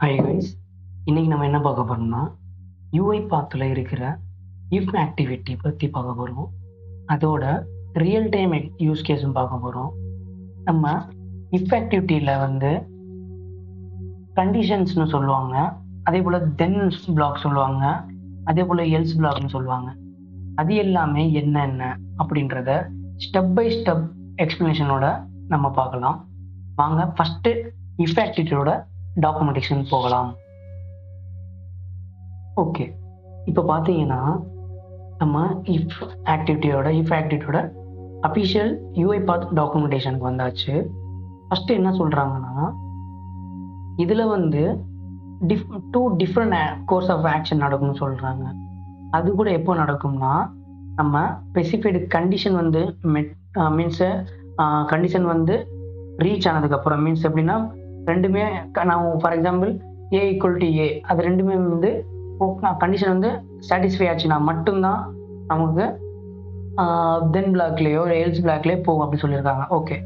Hi guys, இன்னைக்கு நம்ம என்ன பார்க்க போறோம்னா UiPathல இருக்கிற if ஆக்டிவிட்டி பற்றி பார்க்க போகிறோம். அதோட ரியல் டைம் யூஸ் கேஸும் பார்க்க போகிறோம். நம்ம if ஆக்டிவிட்டியில் வந்து கண்டிஷன்ஸ்னு சொல்லுவாங்க, அதே போல் தென் பிளாக் சொல்லுவாங்க, அதே போல் எல்ஸ் பிளாக்னு சொல்லுவாங்க. அது எல்லாமே என்னென்ன அப்படின்றத ஸ்டெப் பை ஸ்டெப் எக்ஸ்பிளனேஷனோட நம்ம பார்க்கலாம். வாங்க ஃபஸ்ட்டு if ஆக்டிவிட்டியோட டாக்குமெண்டேஷன் போகலாம். ஓகே, இப்போ பார்த்தீங்கன்னா நம்ம if ஆக்டிவிட்டியோட அஃபிஷியல் UiPath டாக்குமெண்டேஷனுக்கு வந்தாச்சு. ஃபஸ்ட்டு என்ன சொல்கிறாங்கன்னா, இதில் வந்து two different course of action நடக்கும்னு சொல்கிறாங்க. அது கூட எப்போ நடக்கும்னா, நம்ம ஸ்பெசிஃபைடு கண்டிஷன் வந்து மீன்ஸு கண்டிஷன் வந்து ரீச் ஆனதுக்கப்புறம், மீன்ஸ் எப்படின்னா ரெண்டுமே நான் ஃபார் எக்ஸாம்பிள் A = A, அது ரெண்டுமே வந்து கண்டிஷன் வந்து சாட்டிஸ்ஃபை ஆச்சுன்னா மட்டும்தான் நமக்கு தென் பிளாக்லேயோ எல்ஸ் பிளாக்லேயோ போகும் அப்படி சொல்லியிருக்காங்க. ஓகே,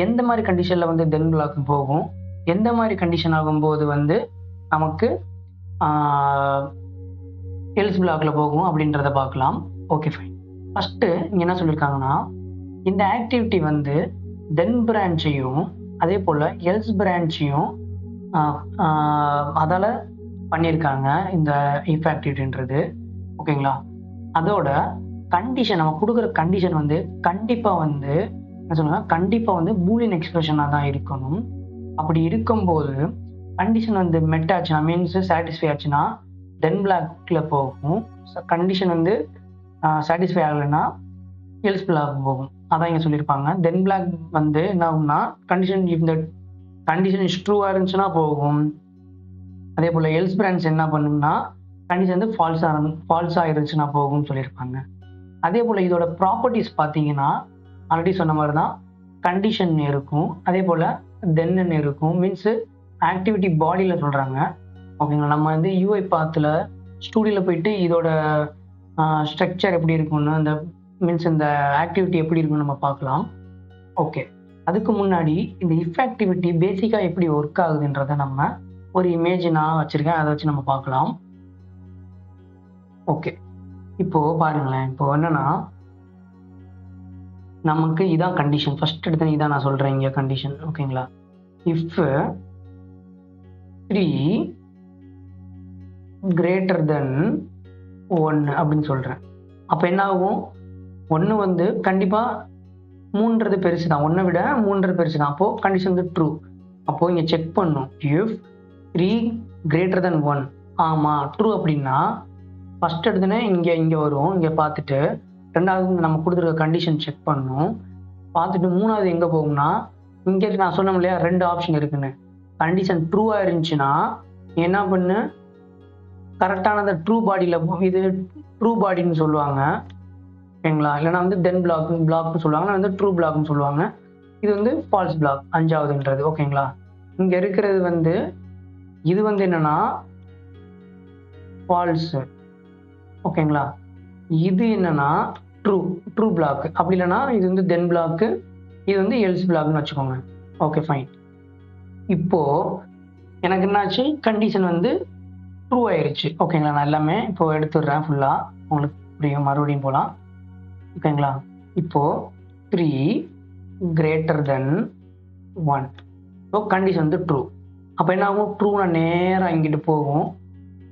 எந்த மாதிரி கண்டிஷனில் வந்து தென் பிளாக் போகும், எந்த மாதிரி கண்டிஷன் ஆகும்போது வந்து நமக்கு எல்ஸ் பிளாக்ல போகும் அப்படின்றத பார்க்கலாம். Okay fine. ஃபஸ்ட்டு இங்கே என்ன சொல்லியிருக்காங்கன்னா, இந்த ஆக்டிவிட்டி வந்து தென் பிரான்ச்சையும் அதே போல் எல்ஸ் பிரான்ச்சையும் அதால் பண்ணியிருக்காங்க இந்த if ஆக்டிவிட்டின்றது. ஓகேங்களா, அதோட கண்டிஷன் நம்ம கொடுக்குற கண்டிஷன் வந்து கண்டிப்பாக வந்து என்ன சொல்லுங்கள், கண்டிப்பாக வந்து பூலியன் எக்ஸ்பிரஷனாக தான் இருக்கணும். அப்படி இருக்கும்போது கண்டிஷன் வந்து மெட் ஆச்சுன்னா, மீன்ஸ் சாட்டிஸ்ஃபை ஆச்சுன்னா தென் பிளாக்ல போகும். கண்டிஷன் வந்து சாட்டிஸ்ஃபை ஆகலைன்னா எல்ஸ் பிளாக் போகும். அதான் இங்கே சொல்லியிருப்பாங்க. தென் பிளாக் வந்து என்ன ஆகும்னா, கண்டிஷன் இந்த கண்டிஷன் ட்ரூவாக இருந்துச்சுன்னா போகும். அதே போல் எல்ஸ் பிரான்ச் என்ன பண்ணும்னா, கண்டிஷன் வந்து ஃபால்ஸாக இருந்துச்சுன்னா போகும்னு சொல்லியிருப்பாங்க. அதே போல் இதோட ப்ராப்பர்ட்டிஸ் பார்த்தீங்கன்னா ஆல்ரெடி சொன்ன மாதிரி தான், கண்டிஷன் இருக்கும், அதே போல் தென்னு இருக்கும். மீன்ஸு ஆக்டிவிட்டி பாடியில் சொல்கிறாங்க. ஓகேங்களா, நம்ம வந்து UiPathல ஸ்டூடியோவில் போயிட்டு இதோட ஸ்ட்ரக்சர் எப்படி இருக்கும்னு, அந்த மீன்ஸ் இந்த ஆக்டிவிட்டி எப்படி இருக்குன்னு நம்ம பார்க்கலாம். ஓகே, அதுக்கு முன்னாடி இந்த if ஆக்டிவிட்டி பேசிக்காக எப்படி ஒர்க் ஆகுதுன்றதை நம்ம ஒரு இமேஜ் நான் வச்சுருக்கேன், அதை வச்சு நம்ம பார்க்கலாம். ஓகே, இப்போது பாருங்களேன். இப்போ என்னென்னா, நமக்கு இதான் கண்டிஷன். ஃபஸ்ட் எடுத்து இதான் நான் சொல்கிறேன் இங்கே கண்டிஷன். ஓகேங்களா, if 3 greater than 1 அப்படின்னு சொல்கிறேன். அப்போ என்ன ஆகும், 1 வந்து கண்டிப்பாக 3 பெருசு தான், 1 விட 3 பெருசு தான். அப்போது கண்டிஷன் வந்து ட்ரூ. அப்போது இங்கே செக் பண்ணும், if 3 greater than 1 ஆமாம் ட்ரூ அப்படின்னா ஃபஸ்ட் எடுத்துனே இங்கே வரும். இங்கே பார்த்துட்டு ரெண்டாவது நம்ம கொடுத்துருக்க கண்டிஷன் செக் பண்ணும். பார்த்துட்டு மூணாவது எங்கே போகும்னா, இங்கே நான் சொன்னோம் இல்லையா 2 ஆப்ஷன் இருக்குன்னு. கண்டிஷன் ட்ரூவாக இருந்துச்சுன்னா என்ன பண்ணு, கரெக்டான அந்த ட்ரூ பாடியில், இது ட்ரூ பாடின்னு சொல்லுவாங்க. ஓகேங்களா, இல்லைனா வந்து தென் பிளாக்னு சொல்லுவாங்க, வந்து ட்ரூ பிளாக்னு சொல்லுவாங்க. இது வந்து ஃபால்ஸ் பிளாக் 5வதுன்றது. ஓகேங்களா, இங்கே இருக்கிறது வந்து இது வந்து என்னன்னா ஃபால்ஸு. ஓகேங்களா, இது என்னன்னா ட்ரூ பிளாக். அப்படி இல்லைன்னா இது வந்து தென் பிளாக்கு, இது வந்து எல்ஸ் பிளாக்னு வச்சுக்கோங்க. Okay fine. இப்போது எனக்கு என்னாச்சு, கண்டிஷன் வந்து ட்ரூ ஆயிடுச்சு. ஓகேங்களா, நான் எல்லாமே இப்போது எடுத்துடுறேன் ஃபுல்லாக, உங்களுக்கு புரியும். மறுபடியும் போகலாம். ஓகேங்களா, இப்போது 3 greater than 1, ஸோ கண்டிஷன் வந்து ட்ரூ. அப்போ என்ன ஆகும், ட்ரூனா நேராக இங்கிட்டு போகும்.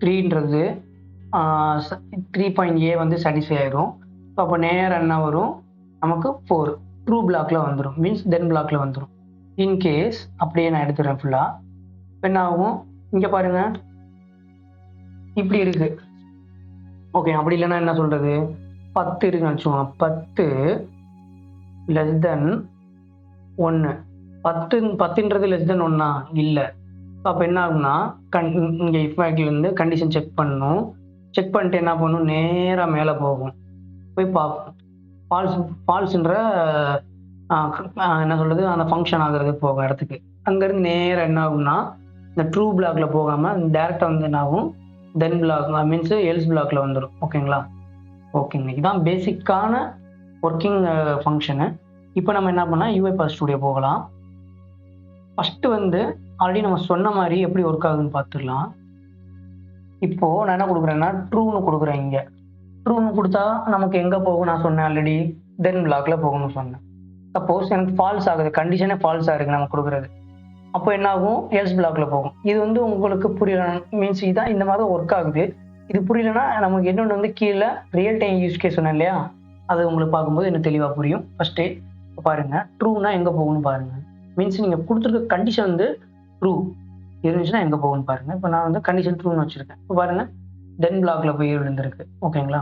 3ன்றது 3.A வந்து சாட்டிஸ்ஃபை ஆயிடும். ஸோ அப்போ நேராக என்ன வரும், நமக்கு 4 ட்ரூ பிளாக்ல வந்துடும், மீன்ஸ் தென் பிளாக்ல வந்துடும். இன்கேஸ் அப்படியே நான் எடுத்துடுறேன் ஃபுல்லாக. இப்போ என்ன ஆகும், இங்கே பாருங்கள் இப்படி இருக்குது. ஓகே, அப்படி இல்லைன்னா என்ன சொல்கிறது, 10 இருக்குன்னு வச்சுக்கோங்க. 10 less than 1, 10ன்றது less than 1 இல்லை. அப்போ என்ன ஆகும்னா, இங்கே if ஆக்டிவிட்டிலேருந்து கண்டிஷன் செக் பண்ணணும். செக் பண்ணிட்டு என்ன பண்ணணும், நேராக மேலே போகும், போய் பார்ப்போம். ஃபால்ஸுன்ற என்ன சொல்கிறது, அந்த ஃபங்க்ஷன் ஆகிறது போகும் இடத்துக்கு. அங்கேருந்து நேராக என்ன ஆகும்னா, இந்த ட்ரூ பிளாக்ல போகாமல் டேரெக்டாக வந்து என்ன ஆகும், தென் பிளாக் மீன்ஸ் எல்ஸ் பிளாக்ல வந்துடும். ஓகேங்களா, ஓகேங்க, இதுதான் பேசிக்கான ஒர்க்கிங் ஃபங்க்ஷனு. இப்போ நம்ம என்ன பண்ணால் UiPath ஸ்டுடியோ போகலாம். ஃபஸ்ட்டு வந்து ஆல்ரெடி நம்ம சொன்ன மாதிரி எப்படி ஒர்க் ஆகுதுன்னு பார்த்துடலாம். இப்போ நான் என்ன கொடுக்குறேன்னா ட்ரூன்னு கொடுக்குறேன். இங்கே ட்ரூன்னு கொடுத்தா நமக்கு எங்கே போகும் நான் சொன்னேன் ஆல்ரெடி, தென் பிளாக்ல போகணும்னு சொன்னேன். சப்போஸ் எனக்கு ஃபால்ஸ் ஆகுது, கண்டிஷனே ஃபால்ஸாக இருக்குது நம்ம கொடுக்குறது, அப்போ என்ன ஆகும், எல்ஸ் பிளாக்ல போகும். இது வந்து உங்களுக்கு புரியல மீன்ஸ் இதான் இந்த மாதிரி ஒர்க் ஆகுது. இது புரியலன்னா நமக்கு இன்னொன்று வந்து கீழே ரியல் டைம் யூஸ் கேஸ் சொன்னேன் இல்லையா, அது உங்களுக்கு பார்க்கும்போது எனக்கு தெளிவாக புரியும். ஃபர்ஸ்ட்டு பாருங்க, ட்ரூனா எங்கே போகணும்னு பாருங்க. மீன்ஸ் நீங்கள் கொடுத்துருக்க கண்டிஷன் வந்து ட்ரூ இருந்துச்சுன்னா எங்கே போகணும்னு பாருங்க. இப்போ நான் வந்து கண்டிஷன் ட்ரூன்னு வச்சிருக்கேன். இப்போ பாருங்க, தென் பிளாக்ல போய் விழுந்திருக்கு. ஓகேங்களா,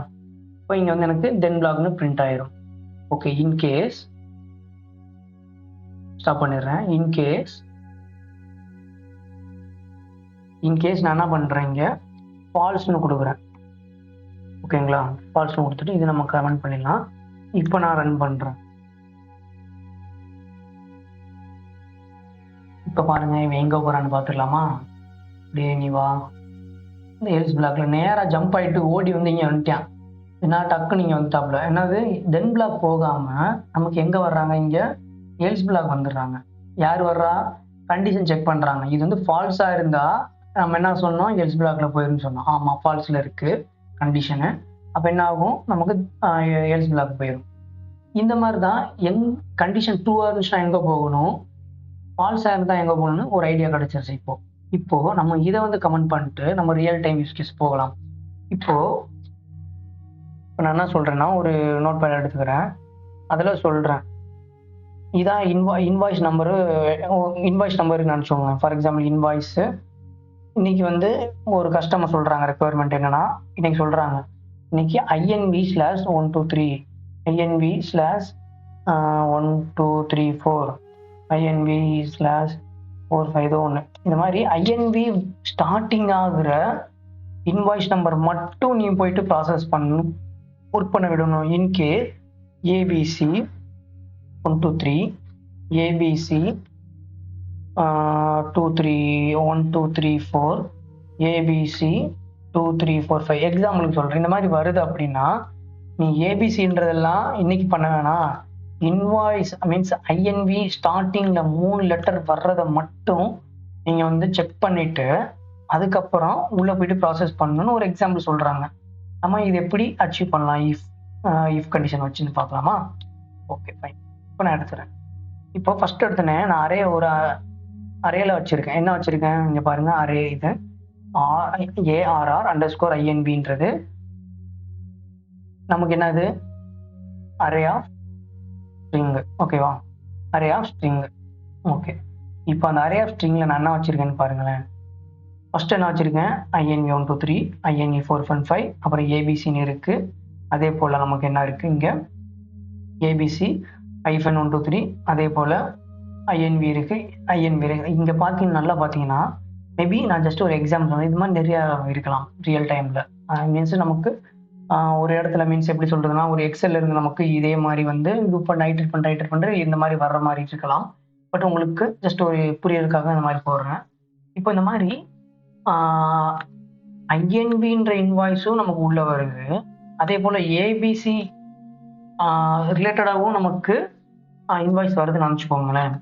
இப்போ இங்கே வந்து எனக்கு தென் பிளாக்னு பிரிண்ட் ஆயிரும். ஓகே, இன்கேஸ் ஸ்டாப் பண்ணிடுறேன். இன்கேஸ் நான் என்ன பண்ணுறேன், இங்கே ஃபால்ஸ்னு கொடுக்குறேன். ஓகேங்களா, ஃபால்ஸ்னு கொடுத்துட்டு இது நம்ம கமெண்ட் பண்ணிடலாம். இப்போ நான் ரன் பண்ணுறேன். இப்போ பாருங்க, இவன் எங்கே போகிறான்னு பார்த்துடலாமா. அப்படியே நீ வா, இந்த எல்ஸ் பிளாக்ல நேராக ஜம்ப் ஆகிட்டு ஓடி வந்து இங்கே வந்துட்டான். ஏன்னா டக்கு நீங்கள் வந்துட்டாப்ல. என்னது, தென் பிளாக் போகாமல் நமக்கு எங்கே வர்றாங்க, இங்கே எல்ஸ் பிளாக் வந்துடுறாங்க. யார் வர்றா, கண்டிஷன் செக் பண்ணுறாங்க. இது வந்து ஃபால்ஸாக இருந்தால் நம்ம என்ன சொன்னோம், எல்ஸ் பிளாக்ல போயிருன்னு சொன்னோம். ஆமாம், ஃபால்ஸில் இருக்குது கண்டிஷனு. அப்போ என்ன ஆகும், நமக்கு எல்ஸ் பிளாக் போயிடும். இந்த மாதிரி தான் கண்டிஷன் ட்ரூவாக இருந்துச்சுன்னா எங்கே போகணும், ஃபால்ஸாக இருந்தால் எங்கே போகணும்னு ஒரு ஐடியா கிடச்சிருச்சு. இப்போ நம்ம இதை வந்து கமெண்ட் பண்ணிட்டு நம்ம ரியல் டைம் யூஸ் கேஸ் போகலாம். இப்போ நான் என்ன சொல்கிறேன்னா, ஒரு நோட் பேட் எடுத்துக்கிறேன், அதில் சொல்கிறேன் இதான் இன்வாய்ஸ் நம்பருக்கு நினச்சோங்க. ஃபார் எக்ஸாம்பிள் இன்வாய்ஸு இன்னைக்கு வந்து ஒரு கஸ்டமர் சொல்கிறாங்க, ரெக்குவயர்மெண்ட் என்னன்னா இன்னைக்கு சொல்கிறாங்க, இன்னைக்கு INV/123 INV/1234 INV/4501 இந்த மாதிரி INV ஸ்டார்டிங் ஆகுற இன்வாய்ஸ் நம்பர் மட்டும் நீ போயிட்டு ப்ராசஸ் பண்ணணும், ஒர்க் பண்ண விடணும். இன்கேஸ் ABC 123 ABC 1234 ABC 2345 எக்ஸாம்பிளுக்கு சொல்கிறேன். இந்த மாதிரி வருது அப்படின்னா நீ ஏபிசின்றதெல்லாம் இன்னைக்கு பண்ண வேணாம். இன்வாய்ஸ் மீன்ஸ் INV ஸ்டார்டிங்கில் 3 லெட்டர் வர்றதை மட்டும் நீங்கள் வந்து செக் பண்ணிவிட்டு அதுக்கப்புறம் உள்ளே போயிட்டு ப்ராசஸ் பண்ணணும்னு ஒரு எக்ஸாம்பிள் சொல்கிறாங்க. நம்ம இது எப்படி அச்சீவ் பண்ணலாம், இஃப் கண்டிஷன் வச்சுன்னு பார்க்கலாமா. ஓகே ஃபைன், இப்போ நான் எடுத்துகிறேன். இப்போ ஃபஸ்ட் எடுத்தோன்னே நான் அரேல வச்சுருக்கேன். என்ன வச்சுருக்கேன் இங்கே பாருங்கள், அரே இது ARR_INVன்றது நமக்கு என்னது, அரே ஆஃப் ஸ்ட்ரிங். ஓகேவா, அரே ஆஃப் ஸ்ட்ரிங். ஓகே, இப்போ அந்த அரே ஆஃப் ஸ்ட்ரிங்கில் நான் என்ன வச்சுருக்கேன்னு பாருங்களேன். ஃபஸ்ட்டு என்ன வச்சுருக்கேன், INV123 INV415 அப்புறம் ABCன்னு இருக்குது. அதே போல் நமக்கு என்ன இருக்குது இங்கே ABC-123 அதே போல் INV இருக்குது. இங்கே நல்லா பார்த்தீங்கன்னா மேபி நான் ஜஸ்ட் ஒரு எக்ஸாம்பிள், இது மாதிரி நிறையா இருக்கலாம் ரியல் டைமில். மீன்ஸ் நமக்கு ஒரு இடத்துல மீன்ஸ் எப்படி சொல்கிறதுனா, ஒரு எக்ஸல் இருந்து நமக்கு இதே மாதிரி வந்து இது ரைட்டர் பண்ணுற இந்த மாதிரி வர்ற மாதிரி இருக்கலாம். பட் உங்களுக்கு ஜஸ்ட் ஒரு புரியறதுக்காக இந்த மாதிரி போடுறேன். இப்போ இந்த மாதிரி INVன்ற இன்வாய்ஸும் நமக்கு உள்ளே வருது. அதே போல் ABC ரிலேட்டடாகவும் நமக்கு இன்வாய்ஸ் வருதுன்னு நினச்சிக்கோங்களேன்.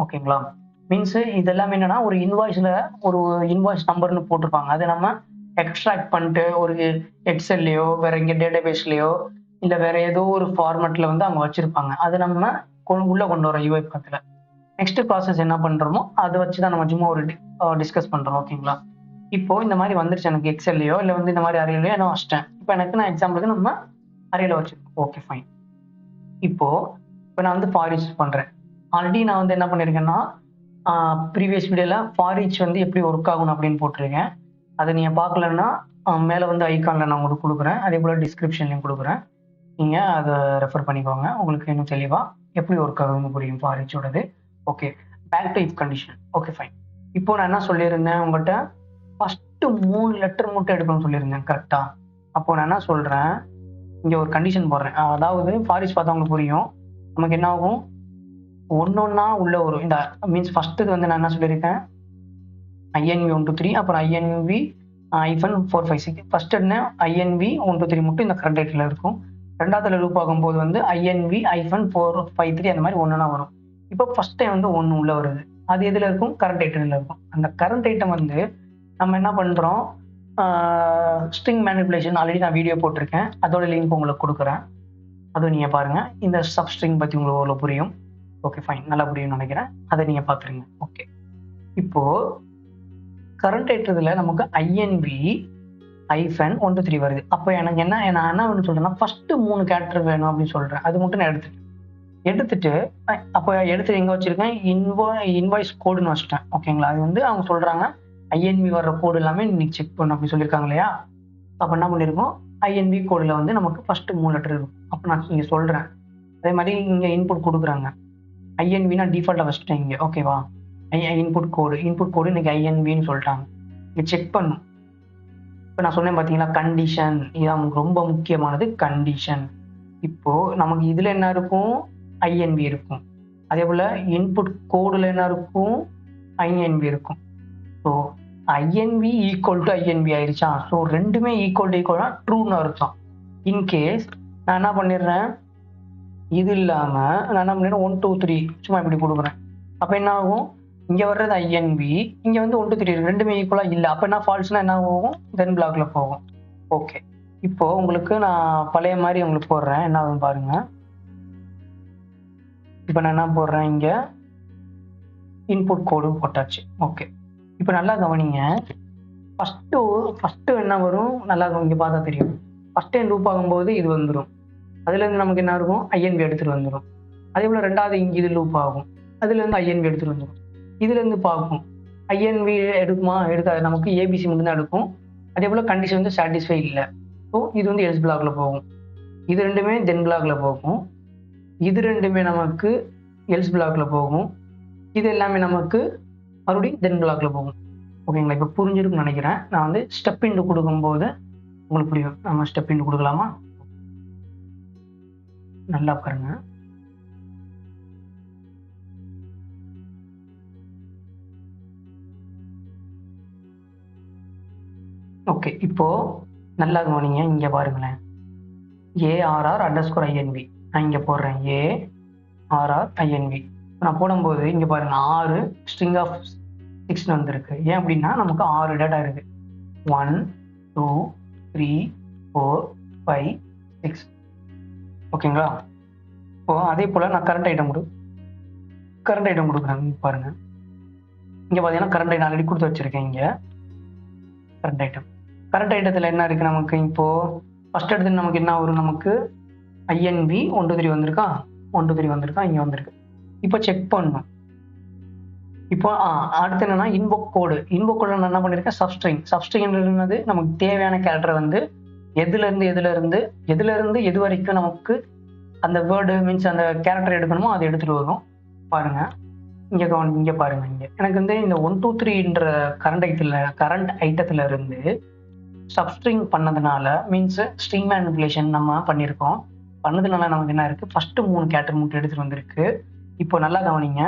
ஓகேங்களா, மீன்ஸ் இதெல்லாம் என்னென்னா ஒரு இன்வாய்ஸில் ஒரு இன்வாய்ஸ் நம்பர்னு போட்டிருப்பாங்க. அதை நம்ம எக்ஸ்ட்ராக்ட் பண்ணிட்டு ஒரு எக்ஸல்லையோ வேறு எங்கே டேட்டாபேஸ்லையோ இல்லை வேறு ஏதோ ஒரு ஃபார்மெட்டில் வந்து அவங்க வச்சுருப்பாங்க. அதை நம்ம உள்ளே கொண்டு வரோம் UiPathல. நெக்ஸ்ட் ப்ராசஸ் என்ன பண்ணுறோமோ அதை வச்சு தான் நம்ம சும்மா ஒரு டிஸ்கஸ் பண்ணுறோம். ஓகேங்களா, இப்போ இந்த மாதிரி வந்துருச்சு எனக்கு எக்ஸல்லையோ இல்லை வந்து இந்த மாதிரி அரேலையோ என்ன வச்சிட்டேன். இப்போ எனக்கு நான் எக்ஸாம்பிளுக்கு நம்ம அரேல வச்சுருக்கோம். Okay fine. இப்போ நான் வந்து ஃபார் ஈச் பண்ணுறேன். ஆல்ரெடி நான் வந்து என்ன பண்ணியிருக்கேன்னா ப்ரீவியஸ் வீடியோவில் ஃபார் ஈச் வந்து எப்படி ஒர்க் ஆகணும் அப்படின்னு போட்டிருக்கேன். அதை நீங்கள் பார்க்கலன்னா மேலே வந்து ஐக்கானில் நான் உங்களுக்கு கொடுக்குறேன். அதே போல் டிஸ்கிரிப்ஷன்லையும் கொடுக்குறேன். நீங்கள் அதை ரெஃபர் பண்ணிக்கோங்க, உங்களுக்கு இன்னும் தெளிவாக எப்படி ஒர்க் ஆகுதுன்னு புரியும் ஃபார் ஈச்சோடது. Okay, back to if condition. Okay fine. இப்போ நான் என்ன சொல்லியிருந்தேன் உங்கள்கிட்ட, ஃபஸ்ட்டு 3 லெட்டர் மட்டும் எடுக்கணும்னு சொல்லியிருந்தேன் கரெக்டாக. அப்போது நான் என்ன சொல்கிறேன், இங்கே ஒரு கண்டிஷன் போடுறேன். அதாவது ஃபார் ஈச் பார்த்தா உங்களுக்கு புரியும். நமக்கு என்ன ஆகும், ஒன்றா உள்ளே வரும். இந்த மீன்ஸ் ஃபஸ்ட்டு வந்து நான் என்ன சொல்லியிருக்கேன், INV123 அப்புறம் INV-456. ஃபஸ்ட் என்ன INV123 மட்டும் இந்த கரண்ட் டேட்டில் இருக்கும். ரெண்டாவதுல லூப் ஆகும்போது வந்து INV-453 அந்த மாதிரி ஒன்றுனா வரும். இப்போ ஃபஸ்ட் டைம் வந்து 1 உள்ளே வருது. அது எதில் இருக்கும்? கரண்ட் ஐட்டத்தில் இருக்கும். அந்த கரண்ட் ஐட்டம் வந்து நம்ம என்ன பண்ணுறோம், ஸ்ட்ரிங் மேனிபுலேஷன் ஆல்ரெடி நான் வீடியோ போட்டிருக்கேன், அதோட லிங்க் உங்களுக்கு கொடுக்குறேன், அதுவும் நீங்கள் பாருங்கள். இந்த சப்ஸ்ட்ரிங் பற்றி உங்களுக்கு அவ்வளோ புரியும். ஓகே ஃபைன், நல்லா புரியும்னு நினைக்கிறேன். அதை நீங்கள் பார்த்துருங்க. ஓகே, இப்போது கரண்ட் ஐட்டத்தில் நமக்கு ஐஎன்பி ஐஃபன் 1 2 3 வருது. அப்போ எனக்கு நான் என்ன ஒன்று சொல்கிறேன்னா, ஃபஸ்ட்டு 3 கேரக்டர் வேணும் அப்படின்னு சொல்கிறேன். அது மட்டும் நான் எடுத்துட்டு அப்போ எடுத்து எங்கே வச்சுருக்கேன், இன்வாய்ஸ் கோடுன்னு வச்சுட்டேன். ஓகேங்களா? அது வந்து அவங்க சொல்கிறாங்க ஐஎன்பி வர்ற கோடு எல்லாமே நீங்கள் செக் பண்ணணும் அப்படின்னு சொல்லியிருக்காங்க இல்லையா? அப்போ என்ன பண்ணியிருக்கோம், ஐஎன்பி கோடில் வந்து நமக்கு ஃபஸ்ட்டு 3 லெட்டர் இருக்கும். அப்போ நான் இங்கே சொல்கிறேன். அதே மாதிரி இங்கே இன்புட் கொடுக்குறாங்க. ஐஎன்வினா டிஃபால்ட்டாக வச்சுட்டேன் இங்கே. ஓகேவா? இன்புட் கோடு இன்னைக்கு ஐஎன்வின்னு சொல்லிட்டாங்க. இங்கே செக் பண்ணும். இப்போ நான் சொன்னேன் பார்த்தீங்களா, கண்டிஷன். இது நமக்கு ரொம்ப முக்கியமானது, கண்டிஷன். இப்போது நமக்கு இதில் என்ன இருக்கும், ஐஎன்பி இருக்கும். அதே போல் இன்புட் கோடில் என்ன இருக்கும், ஐஎன்பி இருக்கும். So I&B equal to I&B ஆயிடுச்சா? ஸோ ரெண்டுமே ஈக்குவல் ட்ரூன்னு அர்த்தம். இன்கேஸ் நான் என்ன பண்ணிடுறேன், இது இல்லாமல் நான் என்ன பண்ணிடுறேன் 1 2 3 சும்மா இப்படி கொடுக்குறேன். அப்போ என்ன ஆகும், இங்கே வர்றது ஐஎன்பி, இங்கே வந்து 1 2 3 ரெண்டுமே ஈக்குவலாக இல்லை. அப்போ என்ன ஃபால்ஸ்னால் என்ன ஆகும், தென் பிளாக்ல போகும். ஓகே, இப்போது உங்களுக்கு நான் பழைய மாதிரி உங்களுக்கு போடுறேன், என்ன ஆகும் பாருங்கள். இப்போ நான் என்ன போடுறேன், இங்கே இன்புட் கோடு போட்டாச்சு. ஓகே, இப்போ நல்லா கவனிங்க. ஃபஸ்ட்டு என்ன வரும், நல்லா இங்கே பார்த்தா தெரியும். ஃபஸ்ட் டைம் லூப் ஆகும்போது இது வந்துடும். அதுலேருந்து நமக்கு என்ன இருக்கும், ஐஎன்பி எடுத்துகிட்டு வந்துடும். அதே போல் ரெண்டாவது இங்கே இது லூப் ஆகும், அதுலேருந்து ஐஎன்பி எடுத்துகிட்டு வந்துடும். இதுலேருந்து பார்க்கும் ஐஎன்பி எடுக்குமா, எடுக்காது. நமக்கு ஏபிசி மட்டும்தான் எடுக்கும். அதே போல் கண்டிஷன் வந்து சாட்டிஸ்ஃபை இல்லை. ஸோ இது வந்து எல்ஸ் பிளாக்ல போகும். இது ரெண்டுமே தென் பிளாக்ல போகும். இது ரெண்டுமே நமக்கு எல்ஸ் பிளாக்ல போகும். இது எல்லாமே நமக்கு மறுபடியும் தென் பிளாக்ல போகும். ஓகேங்களா? இப்போ புரிஞ்சிருக்குன்னு நினைக்கிறேன். நான் வந்து ஸ்டெப் இன்டு கொடுக்கும்போது உங்களுக்கு புரியும். நம்ம ஸ்டெப் இன்டு கொடுக்கலாமா? நல்லா பாருங்க. ஓகே, இப்போ நல்லா கவனிங்க. இங்கே பாருங்களேன், ARR_INV நான் இங்கே போடுறேன். ARR_INV நான் போடும்போது இங்கே பாருங்க, 6 ஸ்ட்ரிங் ஆஃப் 6 வந்துருக்கு. ஏன் அப்படின்னா நமக்கு 6 டேட்டா இருக்குது. 1 2 3 4 5 6. ஓகேங்களா? இப்போ அதே போல் நான் கரண்ட் ஐட்டம் கொடுக்குறேன். பாருங்க, இங்கே பார்த்தீங்கன்னா கரண்ட் ஐட்டம் ஆல்ரெடி கொடுத்து வச்சுருக்கேன். இங்கே கரண்ட் ஐட்டத்தில் என்ன இருக்குது நமக்கு, இப்போது ஃபஸ்ட் எடுத்து நமக்கு என்ன வரும், நமக்கு ஐஎன்பி 1 2 3 வந்திருக்கா, 1 2 3 வந்திருக்கா, இங்கே வந்திருக்கு. இப்போ செக் பண்ணணும். இப்போ அடுத்து என்னன்னா இன்புட் கோடு நான் என்ன பண்ணியிருக்கேன், சப்ஸ்ட்ரிங்ன்றது நமக்கு தேவையான கேரக்டர் வந்து எதுலேருந்து எது வரைக்கும் நமக்கு அந்த வேர்டு மீன்ஸ் அந்த கேரக்டர் எடுக்கணுமோ அதை எடுத்துகிட்டு வரும். பாருங்கள் இங்கே பாருங்கள். இங்கே எனக்கு வந்து இந்த 1 2 3ன்ற கரண்ட் ஐட்டத்தில் இருந்து சப்ஸ்ட்ரிங் பண்ணதுனால மீன்ஸ் ஸ்ட்ரிங் மேனிபுலேஷன் நம்ம பண்ணியிருக்கோம். பண்ணதுனால நமக்கு என்ன இருக்குது, ஃபஸ்ட்டு 3 கேரக்டர் மட்டும் எடுத்துகிட்டு வந்திருக்கு. இப்போ நல்லா கவனிங்க.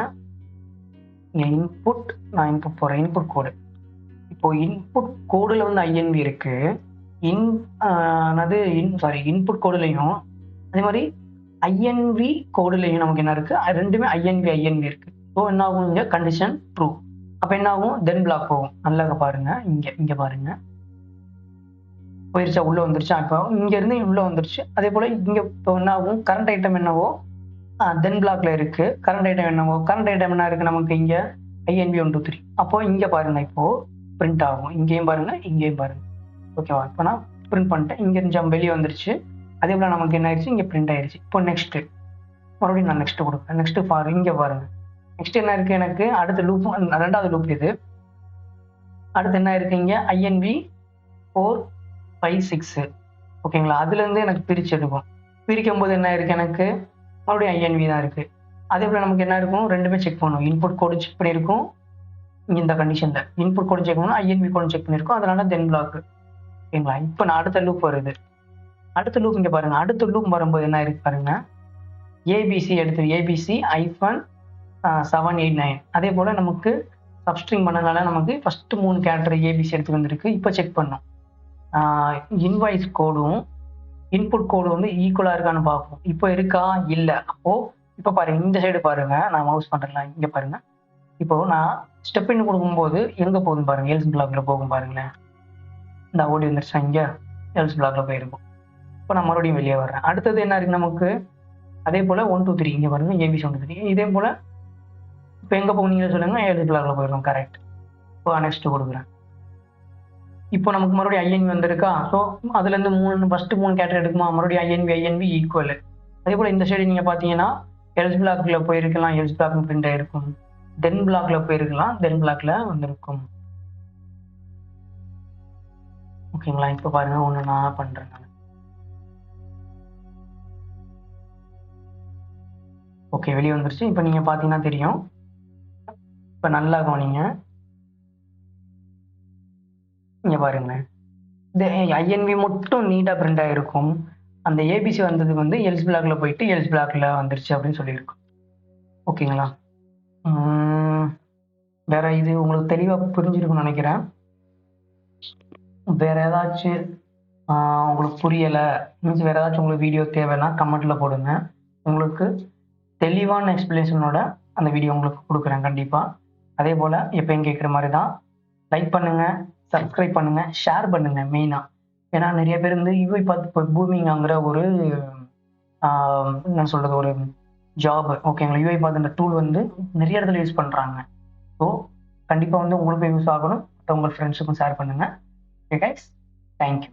இங்கே நான் இன்புட் போடுறேன், இன்புட் கோடு. இப்போ இன்புட் கோடில் வந்து ஐஎன்பி இருக்குது. இன்புட் கோடுலையும் அதே மாதிரி ஐஎன்பி கோடுலையும் நமக்கு என்ன இருக்குது, ரெண்டுமே ஐஎன்பி இருக்குது. ஸோ என்ன ஆகும், இங்கே கண்டிஷன் ட்ரூ. அப்போ என்ன ஆகும், தென் பிளாக் போகும். நல்லா பாருங்க, இங்கே பாருங்க, போயிருச்சா, உள்ளே வந்துருச்சா. இப்போ இங்கேருந்து உள்ளே வந்துருச்சு. அதே போல் இங்கே இப்போ என்ன ஆகும், கரண்ட் ஐட்டம் என்னவோ தென் பிளாக்ல இருக்குது. கரண்ட் ஐட்டம் என்ன இருக்குது நமக்கு, இங்கே ஐஎன்பி 1 2 3. அப்போ இங்கே பாருங்க, இப்போது பிரிண்ட் ஆகும். இங்கேயும் பாருங்க, இங்கேயும் பாருங்க. ஓகேவா? இப்போ நான் பிரிண்ட் பண்ணிட்டேன். இங்கே வெளியே வந்துருச்சு. அதே போல் நமக்கு என்ன ஆயிடுச்சு, இங்கே பிரிண்ட் ஆயிடுச்சு. இப்போ மறுபடியும் நான் நெக்ஸ்ட் கொடுக்குறேன். இங்கே பாருங்க, நெக்ஸ்ட் என்ன இருக்குது எனக்கு, அடுத்த லூப், ரெண்டாவது லூப் இது. அடுத்து என்ன இருக்குது, இங்கே ஐஎன்பி 4 5 6. ஓகேங்களா? அதுலேருந்து எனக்கு பிரித்து எடுக்கும். பிரிக்கும் போது என்ன இருக்குது, எனக்கு மறுபடியும் ஐஎன்பி தான் இருக்குது. அதே போல் நமக்கு என்ன இருக்கும், ரெண்டுமே செக் பண்ணும். இன்புட் கோடு செக் பண்ணியிருக்கோம். இந்த கண்டிஷனில் இன்புட் கோடு செக் பண்ணணும், ஐஎன்பி கோடு செக் பண்ணியிருக்கோம். அதனால தென் பிளாக். ஓகேங்களா? இப்போ நான் அடுத்த லூப் வருது. அடுத்த லூப் இங்கே பாருங்கள். அடுத்த லூப் வரும்போது என்ன இருக்குது பாருங்கள், ஏபிசி ஐஃபன் 7 8 9. அதே போல் நமக்கு சப்ஸ்ட்ரிங் பண்ணனால நமக்கு ஃபஸ்ட்டு 3 கேரக்டர் ஏபிசி எடுத்து வந்திருக்கு. இப்போ செக் பண்ணோம், இன்வாய்ஸ் கோடும் இன்புட் கோடு வந்து ஈக்குவலாக இருக்கான்னு பார்ப்போம். இப்போ இருக்கா, இல்லை. அப்போது இப்போ பாருங்கள், இந்த சைடு பாருங்கள், நான் மவுஸ் பண்ணுறேன். இங்கே பாருங்கள், இப்போ நான் ஸ்டெப் இன் கொடுக்கும்போது எங்கே போகுதுன்னு பாருங்கள், எல்ஸ் பிளாக்ல போகும் பாருங்களேன். இந்த ஓடி வந்துருச்சா, இங்கே எல்ஸ் பிளாக்ல போயிருக்கும். இப்போ நான் மறுபடியும் வெளியே வர்றேன். அடுத்தது என்ன இருக்குது நமக்கு, அதே போல் 1 2 3 இங்கே பாருங்க, ஏபிசி 1 2 3. இதே போல் இப்போ எங்கே போகணுங்களே சொல்லுங்கள், எல்ஸ் பிளாக்ல போயிருக்கும். கரெக்ட். இப்போ நெக்ஸ்ட் கொடுக்குறேன். இப்போ நமக்கு மறுபடியும் ஐஎன்வி வந்திருக்கா. ஸோ அதுலேருந்து ஃபஸ்ட்டு 3 கேட்டகரி எடுக்குமா, மறுபடியும் ஐஎன்வி ஈக்குவல். அதே போல் இந்த சைடு நீங்கள் பார்த்தீங்கன்னா எல்ஸ் பிளாக்ல போயிருக்கலாம், எல்ஸ் பிளாக் பிரிண்ட் ஆயிருக்கும். தென் பிளாக்ல போயிருக்கலாம், தென் பிளாக்ல வந்திருக்கும். ஓகேங்களா. இப்போ பாருங்க, ஒன்று நான் பண்றேன். ஓகே, வெளியே வந்துருச்சு. இப்போ நீங்க பார்த்தீங்கன்னா தெரியும். இப்போ நல்லா கவனிங்க, இங்க பாருங்களேன். இந்த ஐஎன்வி மட்டும் நீட்டாக பிரிண்ட் ஆகிருக்கும். அந்த ஏபிசி வந்தது வந்து எல்ஸ் பிளாக்ல போயிட்டு எல்ஸ் பிளாக்ல வந்துருச்சு அப்படின்னு சொல்லியிருக்கும். ஓகேங்களா. வேற இது உங்களுக்கு தெளிவாக புரிஞ்சிருக்கும்னு நினைக்கிறேன். வேற ஏதாச்சும் உங்களுக்கு புரியலை, மீன்ஸ் வேற ஏதாச்சும் உங்களுக்கு வீடியோ தேவைன்னா கமெண்ட்ல போடுங்க. உங்களுக்கு தெளிவான எக்ஸ்பிளேஷனோட அந்த வீடியோ உங்களுக்கு கொடுக்குறேன் கண்டிப்பாக. அதே போல் எப்பயும் கேட்குற மாதிரி தான், லைக் பண்ணுங்கள், சப்ஸ்கிரைப் பண்ணுங்கள், ஷேர் பண்ணுங்கள் மெயினாக. ஏன்னா நிறைய பேர் வந்து UiPath இப்போ பூமிங்காங்கிற ஒரு என்ன சொல்கிறது, ஒரு ஜாப். ஓகேங்களா. UiPath டூல் வந்து நிறைய இடத்துல யூஸ் பண்ணுறாங்க. ஸோ கண்டிப்பாக வந்து உங்களுக்கும் யூஸ் ஆகணும், உங்கள் ஃப்ரெண்ட்ஸுக்கும் ஷேர் பண்ணுங்கள். Okay guys, thank you.